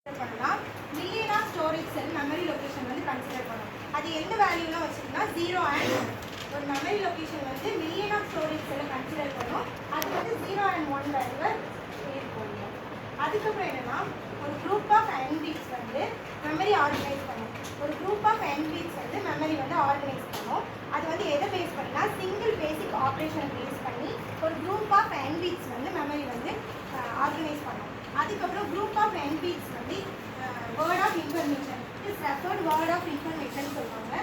பண்ணலாம் million of storage cell memory location வந்து consider பண்ணும். அது எந்த வேல்யூலாம் வச்சுக்கோங்கன்னா 0 and 1. ஒரு மெமரி லொகேஷன் வந்து மில்லியன் ஆஃப் ஸ்டோரேஜ் செல்லை கன்சிடர் பண்ணும். அது வந்து 0 and 1 வேல்யூவை இருக்கும். அதுக்கப்புறம் என்னன்னா ஒரு குரூப் ஆஃப் n bits வந்து மெமரி ஆர்கனைஸ் பண்ணும். ஒரு குரூப் ஆஃப் n bits வந்து மெமரி வந்து ஆர்கனைஸ் பண்ணும். அது வந்து எதை பேஸ் பண்ணினா சிங்கிள் பேசிக் ஆப்ரேஷன் பேஸ் பண்ணி ஒரு குரூப் ஆஃப் n bits வந்து மெமரி வந்து ஆர்கனைஸ் பண்ணும். அதுக்கப்புறம் குரூப் ஆஃப் n bits வந்து word of information is referred word of information சொல்லுவாங்க.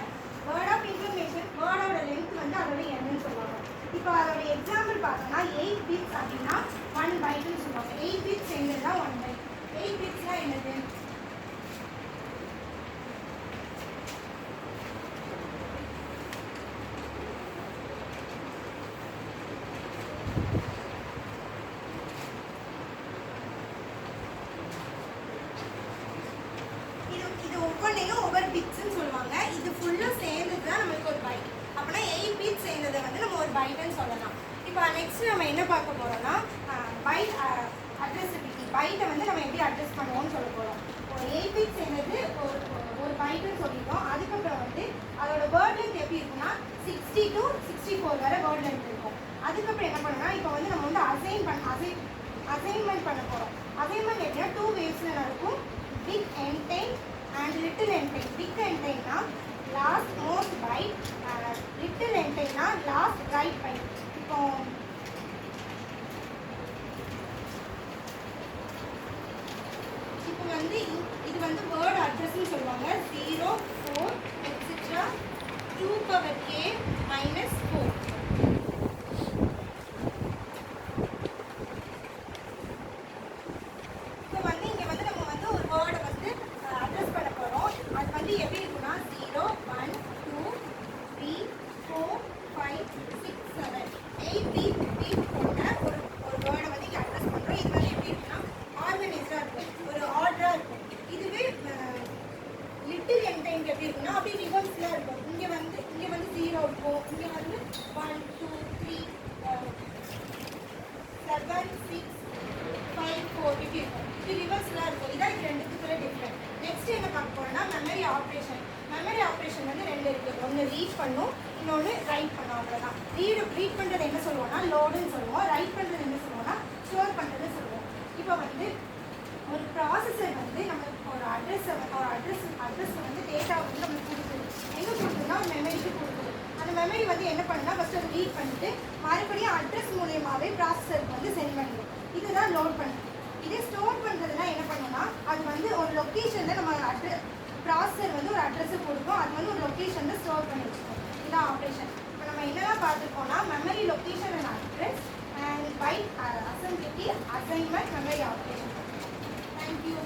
வேர்ட் ஆஃப் இன்ஃபர்மேஷன் வேர்டோட லென்த் வந்து அதோட என்னன்னு சொல்லுவாங்க. இப்போ அதோட எக்ஸாம்பிள் பார்த்தோம்னா 8 bits அப்படின்னா 1 byteன்னு சொல்லுவாங்க. 8 bits சேர்ந்தது தான் 1 byte. 8 bitsனால் என்னது? இது ஒவ்வொன்றையும் ஒவ்வொரு பிட்ஸ்ன்னு சொல்லுவாங்க. இது ஃபுல்லாக சேர்ந்தது தான் நம்மளுக்கு ஒரு பைட். அப்படின்னா 8 பிட்ஸ் சேர்ந்ததை வந்து நம்ம ஒரு பைட்டுன்னு சொல்லலாம். இப்போ நெக்ஸ்ட் நம்ம என்ன பார்க்க போகிறோம்னா பைட் அட்ரஸபிலிட்டி. பைட்டை வந்து நம்ம எப்படி அட்ரஸ் பண்ணுவோம்னு சொல்ல போகிறோம். ஒரு 8 பிட்ஸ் சேர்ந்தது ஒரு பைட்டுன்னு சொல்லிட்டோம். அதுக்கப்புறம் வந்து அதோட வேர்ட் லென்த் எப்படி இருக்குன்னா 60 to 64 வரை வேர்ட் லென்த் இருக்கும். அதுக்கப்புறம் என்ன பண்ணணும்னா இப்போ வந்து நம்ம வந்து அசைன்மெண்ட் பண்ண போகிறோம். அசைன்மெண்ட் எப்படின்னா 2 வேவ்ஸில் நடக்கும். Big endian and little entine. Big entine na last most byte, little entine na last right byte. இப்போ வந்து இது வந்து வேர்ட் அட்ரஸ்ன்னு சொல்லுவாங்க. 0 4 etc 2 power k minus 4. இப்போ வந்து இங்க வந்து நம்ம வந்து ஒரு வேர்டை வந்து அட்ரஸ் பண்ண போறோம். அது வந்து எப்படி இருக்குன்னா 0 1 2 3 4 5 6 7 8 பீட் கொண்ட ஒரு வேர்டை வந்து இங்க அட்ரஸ் பண்றோம். இது வந்து எப்படி இருக்குன்னா ஆர்கனைஸ்டா இருக்கும், ஒரு ஆர்டரா இருக்கும். இதுவே லிட்டில் என்டைன் எப்படி இருக்குன்னா அப்படியே ரிவர்ஸ்ல இருக்கும். இங்க வந்து 0 இருக்கும், இங்க வந்து 1 2 3 7 6 5 4 இப்படி இருக்கும். இது ரிவர்ஸ்லாம் இருக்கும். இதான் இது ரெண்டுத்துக்குள்ள டிஃப்ரெண்ட். நெக்ஸ்ட் என்ன பார்க்க போறோம்னா மெமரி ஆப்ரேஷன். மெமரி ஆப்ரேஷன் வந்து ரெண்டு இருக்கு. ஒன்று ரீட் பண்ணும், இன்னொன்று ரைட் பண்ணும். அவ்வளோதான். ரீட் பண்ணுறது என்ன சொல்லுவோம்னா லோடுன்னு சொல்லுவோம். ரைட் பண்ணுறது என்ன சொல்லுவோம்னா ஸ்டோர் பண்ணுறதுன்னு சொல்லுவோம். இப்போ வந்து ஒரு ப்ராசஸர் வந்து நம்மளுக்கு ஒரு அட்ரஸ் வந்து டேட்டா வந்து நம்மளுக்கு கொடுக்குது. எங்கே கொடுக்குதுன்னா ஒரு மெமரிக்கு கொடுக்குது. அந்த மெமரி வந்து என்ன பண்ணுன்னா ஃபஸ்ட்டு அதை ரீட் பண்ணிட்டு மறுபடியும் அட்ரஸ் மூலியமாகவே ப்ராசஸருக்கு வந்து சென்ட் பண்ணிடும். இதுதான் லோட் பண்ணுது. இதே ஸ்டோர் பண்ணுறதுனா என்ன பண்ணுன்னா அது வந்து ஒரு லொக்கேஷனில் நம்ம ப்ராசஸர் வந்து ஒரு அட்ரஸை கொடுக்கும். அது வந்து ஒரு லொக்கேஷனில் ஸ்டோர் பண்ணி வச்சுக்கோம். இதுதான் ஆப்ரேஷன். இப்போ நம்ம என்னெல்லாம் பார்த்துருக்கோம்னா memory location and address and byte assembly assignment memory operation. Thank you.